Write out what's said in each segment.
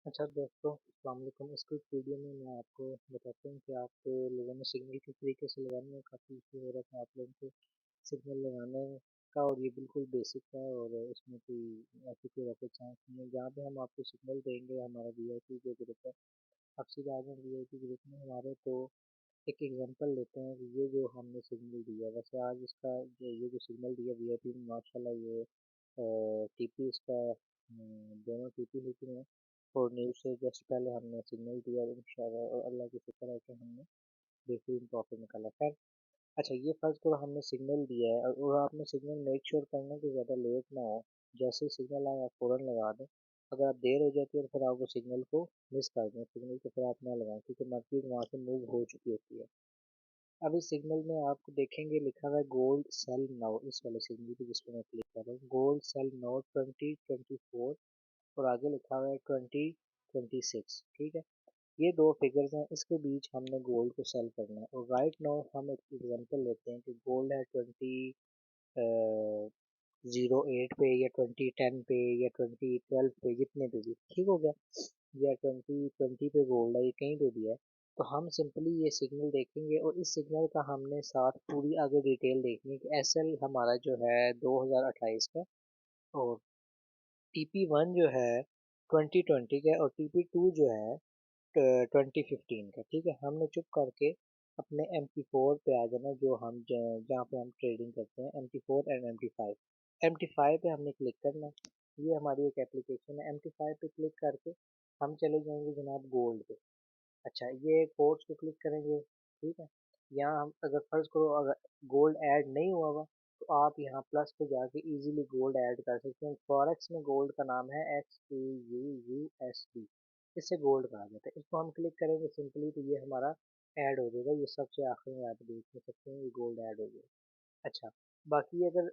अच्छा दोस्तों, अस्सलाम वालेकुम। इस क्विक वीडियो में मैं आपको बताता हूँ कि आपके लोगों में सिग्नल किस तरीके से लगाने में काफ़ी इशू हो रहा था आप लोगों को सिग्नल लगाने का। और ये बिल्कुल बेसिक है और इसमें कोई ऐसी कोई रॉकेट साइंस नहीं है। जहाँ पे हम आपको सिग्नल देंगे हमारा वीआईपी जो ग्रुप है, अब सीधे आ जाए वीआईपी ग्रुप में हमारे। तो एक एग्जांपल लेते हैं कि ये जो हमने सिग्नल दिया, वैसे आज इसका ये जो सिग्नल दिया वीआईपी में, माशाल्लाह ये टीपी इसका दोनों टीपी हिट में। और न्यूज़ से जस्ट पहले हमने सिग्नल दिया और इंशाल्लाह और अल्लाह की शुक्र है कि हमने बेहतरीन प्रॉफिट निकाला। खैर, अच्छा ये फर्ज करो हमने सिग्नल दिया है और आपने सिग्नल मेक श्योर करना कि ज़्यादा लेट ना हो। जैसे ही सिग्नल आए आप फ़ौरन लगा दें। अगर आप देर हो जाती है तो फिर आप वो सिग्नल को मिस कर दें, सिग्नल को फिर आप ना लगाएं, क्योंकि मार्केट वहाँ से मूव हो चुकी होती है। अब इस सिग्नल में आप देखेंगे लिखा हुआ है गोल्ड सेल नाउ, इस वाले सिग्नल पे जिस पर मैं क्लिक कर रहा हूँ, गोल्ड सेल नाउ 2024। और आगे लिखा हुआ है 2026। ठीक है, ये दो फिगर्स हैं, इसके बीच हमने गोल्ड को सेल करना है। और राइट नाउ हम एक एग्जांपल लेते हैं कि गोल्ड है 2008 पे या 2010 पे या 2012 पे, जितने पे भी ठीक हो गया, या 2020 पे गोल्ड है, ये कहीं पे भी है। तो हम सिंपली ये सिग्नल देखेंगे और इस सिग्नल का हमने साथ पूरी आगे डिटेल देखनी है कि एसएल हमारा जो है 2028 का, और टीपी 1 जो है 2020 का, और टीपी 2 जो है 2015 का। ठीक है, हमने चुप करके अपने MP4 पे आ जाना, जो हम जहाँ पे हम ट्रेडिंग करते हैं, MP4 एंड MP5। MP5 पे हमने क्लिक करना है। ये हमारी एक एप्लीकेशन है। MP5 पे क्लिक करके हम चले जाएंगे जनाब गोल्ड पे। अच्छा, ये कोर्स को क्लिक करेंगे। ठीक है, यहाँ हम अगर फर्ज करो अगर गोल्ड ऐड नहीं हुआ हुआ, तो आप यहाँ प्लस पे जाके इजीली गोल्ड ऐड कर सकते हैं। फॉरेक्स में गोल्ड का नाम है XAUUSD, इससे गोल्ड कहा जाता है। इसको हम क्लिक करेंगे सिंपली तो ये हमारा ऐड हो जाएगा। ये सबसे आखिर में आप देख नहीं सकते हैं, ये गोल्ड ऐड हो गया। अच्छा, बाकी अगर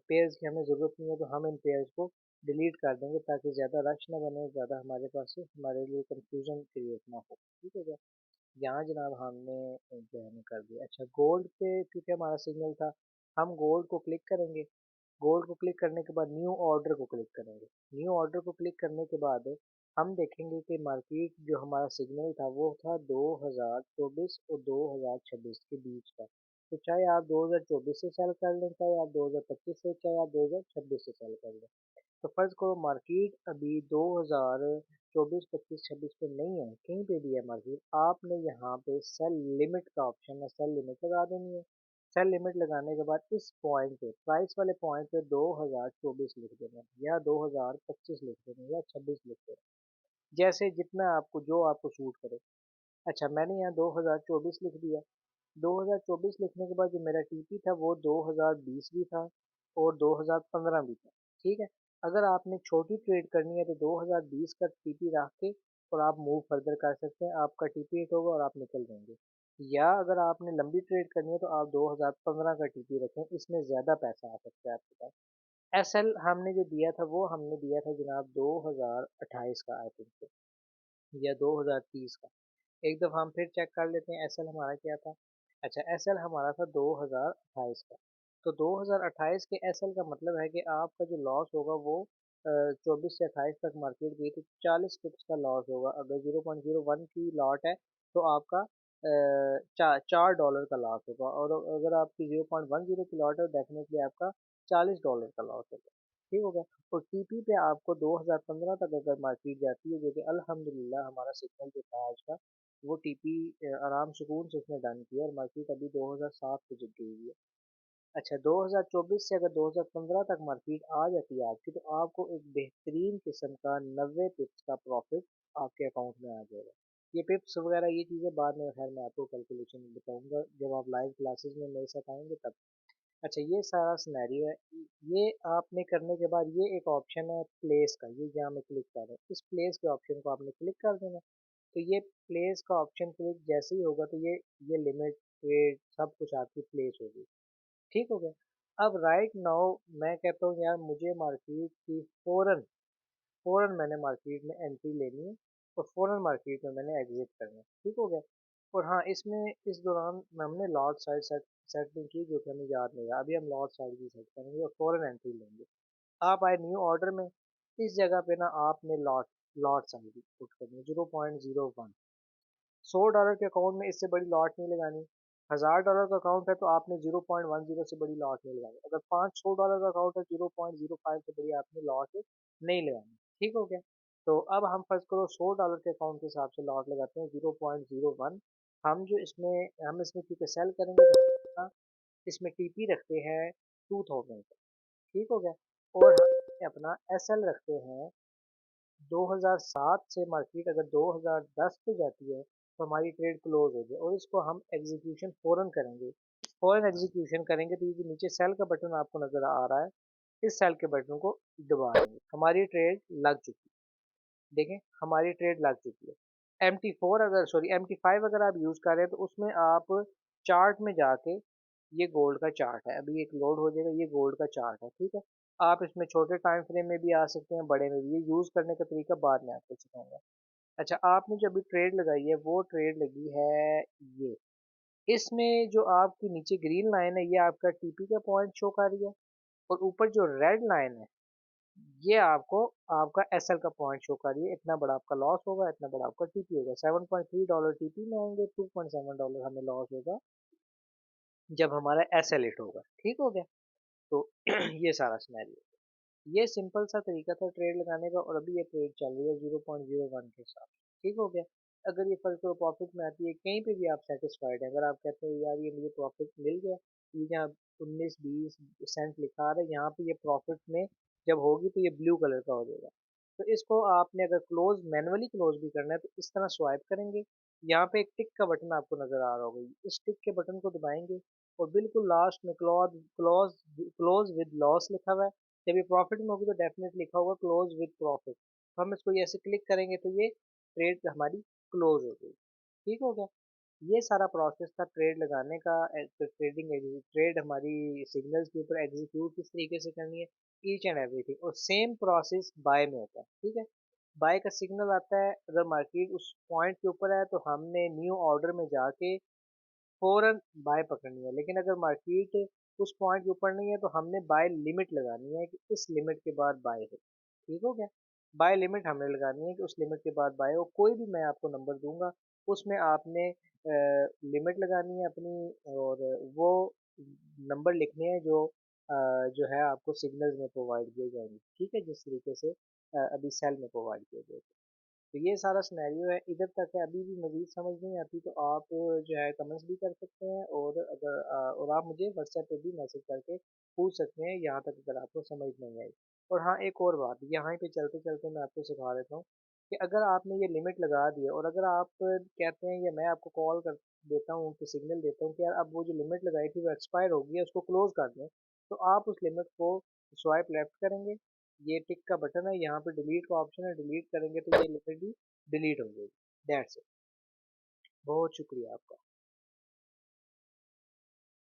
पेयर्स की हमें ज़रूरत नहीं है तो हम इन पेयर्स को डिलीट कर देंगे, ताकि ज़्यादा रश ना बने, ज़्यादा हमारे पास से हमारे लिए कंफ्यूजन क्रिएट ना हो। ठीक है क्या, यहाँ जनाब हमने जो है ना कर दिया। अच्छा, गोल्ड पे क्योंकि हमारा सिग्नल था, हम गोल्ड को क्लिक करेंगे। गोल्ड को क्लिक करने के बाद न्यू ऑर्डर को क्लिक करेंगे। न्यू ऑर्डर को क्लिक करने के बाद हम देखेंगे कि मार्केट जो हमारा सिग्नल था वो था 2024 और 2026 के बीच का। तो चाहे आप 2024 से सेल कर लें, चाहे आप 2025 से, चाहे आप 2026 से सेल कर लें। तो फर्ज करो मार्केट अभी 2024, 25, 26 पे नहीं है, कहीं पे भी है मार्केट, आपने यहाँ पे सेल लिमिट का ऑप्शन है, सेल लिमिट लगा देनी है। सेल लिमिट लगाने के बाद इस पॉइंट पे, प्राइस वाले पॉइंट पे 2024 लिख देना है, या 2025 लिख देना है, या 26 लिख देना है, जैसे जितना आपको जो आपको सूट करे। अच्छा, मैंने यहाँ 2024 लिख दिया। 2024 लिखने के बाद जो मेरा टीपी था वो 2020 भी था और 2015 भी था। ठीक है, अगर आपने छोटी ट्रेड करनी है तो 2020 का टीपी रख के और आप मूव फर्दर कर सकते हैं, आपका टीपी हिट होगा और आप निकल जाएंगे। या अगर आपने लंबी ट्रेड करनी है तो आप 2015 का टीपी रखें, इसमें ज़्यादा पैसा आ सकता है आपके पास। एसएल हमने जो दिया था वो हमने दिया था जनाब 2028 का आई थिंक, या 2030 का। एक दफ़ा हम फिर चेक कर लेते हैं एसएल हमारा क्या था। अच्छा, एसएल हमारा था 2028 का। तो 2028 के एसएल का मतलब है कि आपका जो लॉस होगा वो 24 से 28 तक मार्केट गई तो 40 पिप्स का लॉस होगा। अगर 0.01 की लॉट है तो आपका 4 डॉलर का लॉस होगा, और अगर आपकी 0.10 की लॉट है तो डेफिनेटली आपका $40 का लॉस होगा। ठीक हो गया। और टीपी पे आपको 2015 तक अगर मार्केट जाती है, जो कि अल्हम्दुलिल्लाह हमारा सिग्नल जो था आज का, वो टीपी आराम सुकून से उसने डन किया और मार्केट अभी 2007 पे झुक गई हुई है। अच्छा, 2024 से अगर 2015 तक मार्केट आ जाती है आपकी, तो आपको एक बेहतरीन किस्म का 90 पिप्स का प्रॉफिट आपके अकाउंट में आ जाएगा। ये पिप्स वगैरह ये चीज़ें बाद में खैर मैं आपको कैलकुलेशन बताऊंगा जब आप लाइव क्लासेस में मेरे साथ आएंगे तब। अच्छा, ये सारा सिनेरियो है। ये आपने करने के बाद ये एक ऑप्शन है प्लेस का, ये जहाँ मैं क्लिक कर रहा हूँ, इस प्लेस के ऑप्शन को आपने क्लिक कर देना। तो ये प्लेस का ऑप्शन क्लिक जैसे ही होगा तो ये लिमिट ट्रेड सब कुछ आपकी प्लेस होगी। ठीक हो गया। अब राइट नाउ मैं कहता हूँ यार मुझे मार्केट की फौरन फौरन मैंने मार्केट में एंट्री लेनी है और फौरन मार्केट में मैंने एग्जिट करना है। ठीक हो गया। और हाँ, इसमें इस दौरान हमने लॉट साइड सेट नहीं की, जो कि हमें याद नहीं रहा। अभी हम लॉट साइड भी सेट करेंगे और फौरन एंट्री लेंगे। आप आए न्यू ऑर्डर में, इस जगह पे ना आपने लॉट साइज पुट करनी है 0.01। $100 के अकाउंट में इससे बड़ी लॉट नहीं लगानी। $1000 का अकाउंट है तो आपने 0.10 से बड़ी लॉट नहीं लगानी। अगर $500 का अकाउंट है 0.05 से बड़ी आपने लॉट नहीं लगानी। ठीक हो गया। तो अब हम फर्स्ट करो $100 के अकाउंट के हिसाब से लॉट लगाते हैं 0.01। हम इसमें क्योंकि सेल करेंगे तो इसमें टीपी रखते हैं 2000। ठीक हो गया। और हम अपना एसएल रखते हैं 2007 से। मार्केट अगर 2010 पे जाती है तो हमारी ट्रेड क्लोज हो जाए और इसको हम एग्जीक्यूशन फौरन करेंगे। फौरन एग्जीक्यूशन करेंगे तो ये जो नीचे सेल का बटन आपको नजर आ रहा है, इस सेल के बटन को दबा देंगे। हमारी ट्रेड लग चुकी है। देखें हमारी ट्रेड लग चुकी है। MT5 अगर आप यूज कर रहे हैं तो उसमें आप चार्ट में जाके, ये गोल्ड का चार्ट है, अभी एक लोड हो जाएगा, ये गोल्ड का चार्ट है। ठीक है। आप इसमें छोटे टाइम फ्रेम में भी आ सकते हैं, बड़े में भी। ये यूज करने का तरीका बाद में आपको सिखाऊंगा। अच्छा, आपने जो अभी ट्रेड लगाई है वो ट्रेड लगी है ये। इसमें जो आपकी नीचे ग्रीन लाइन है ये आपका टीपी का पॉइंट शो कर रही है, और ऊपर जो रेड लाइन है ये आपको आपका एसएल का पॉइंट शो कर रही है। इतना बड़ा आपका लॉस होगा, इतना बड़ा आपका टीपी होगा। $7.3 टीपी में आएंगे, $2.7 हमें लॉस होगा जब हमारा एसएल हिट होगा। ठीक हो गया। तो ये सारा सिनेरियो, ये सिंपल सा तरीका था ट्रेड लगाने का, और अभी ये ट्रेड चल रही है 0.01 के साथ। ठीक हो गया। अगर ये फर्स्ट प्रॉफिट में आती है, कहीं पे भी आप सेटिस्फाइड हैं, अगर आप कहते हो यार ये मुझे प्रॉफिट मिल गया, ये जहाँ 19-20 सेंट लिखा रहा है यहाँ पे, ये प्रॉफिट में जब होगी तो ये ब्लू कलर का हो जाएगा। तो इसको आपने अगर क्लोज मैनुअली क्लोज भी करना है तो इस तरह स्वाइप करेंगे। यहाँ पे एक टिक का बटन आपको नजर आ रहा होगा, इस टिक के बटन को दबाएंगे और बिल्कुल लास्ट में close close close with loss लिखा हुआ है। जब ये प्रॉफिट में होगी तो डेफिनेटली लिखा होगा क्लोज विद प्रॉफिट। तो हम इसको ऐसे क्लिक करेंगे तो ये ट्रेड हमारी क्लोज हो गई। ठीक हो गया। ये सारा प्रोसेस था ट्रेड लगाने का। ट्रेडिंग ट्रेड हमारी सिग्नल्स के ऊपर एग्जीक्यूट किस तरीके से करनी है, ईच एंड एवरीथिंग। और सेम प्रोसेस बाय में होता है। ठीक है। बाय का सिग्नल आता है, अगर मार्केट उस पॉइंट के ऊपर है तो हमने न्यू ऑर्डर में जाके फौरन बाय पकड़नी है। लेकिन अगर मार्केट उस पॉइंट के ऊपर नहीं है तो हमने बाय लिमिट लगानी है कि इस लिमिट के बाद बाय है। ठीक हो गया। बाय लिमिट हमने लगानी है कि उस लिमिट के बाद बाय हो। कोई भी मैं आपको नंबर दूंगा, उसमें आपने लिमिट लगानी है अपनी, और वो नंबर लिखने हैं जो है आपको सिग्नल्स में प्रोवाइड किए जाएंगे। ठीक है, जिस तरीके से अभी सेल में प्रोवाइड किए गए। तो ये सारा सिनेरियो है, इधर तक है। अभी भी मज़ीद समझ नहीं आती तो आप जो है कमेंट्स भी कर सकते हैं, और आप मुझे व्हाट्सएप पे भी मैसेज करके पूछ सकते हैं यहाँ तक अगर आपको समझ नहीं आई। और हाँ, एक और बात यहाँ पे चलते चलते मैं आपको सिखा देता हूँ कि अगर आपने ये लिमिट लगा दी है और अगर आप कहते हैं या मैं आपको कॉल कर देता हूँ कि सिग्नल देता हूँ कि यार अब वो जो लिमिट लगाई थी वो एक्सपायर हो गई है, उसको क्लोज कर दें, तो आप उस लिमिट को स्वाइप लेफ्ट करेंगे, ये टिक का बटन है, यहाँ पे डिलीट का ऑप्शन है, डिलीट करेंगे तो ये लिमिट भी डिलीट हो गई। That's it. बहुत शुक्रिया आपका।